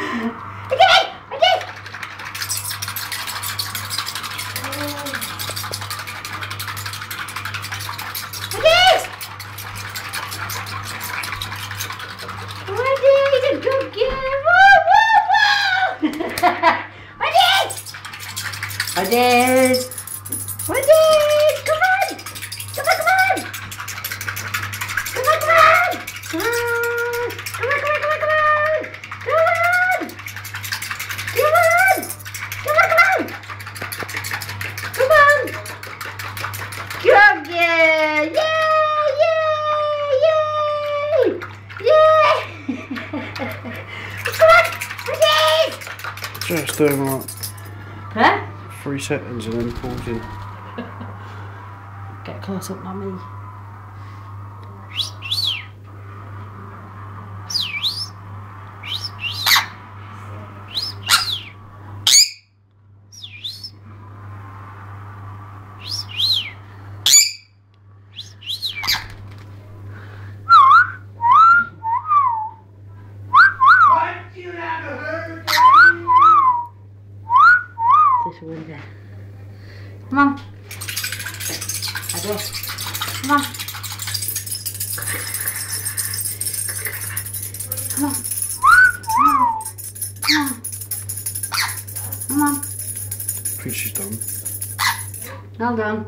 Again! Again! Again! He's a good girl! Woo, woo, woo! I did! Come on! Come on! Come on, come on! Come on, come on! Come on! Come on, come on, come on, come on! Come on! Come on! Come on, come on! Come on! Good girl! Yay! Yay! Yay! Yay! Come on! Please! Just doing like Huh? 3 seconds and then pausing. Get close up, not me. This window. Come on. I do. Come on. Come on. Come on. Come on. I think she's done. Well done.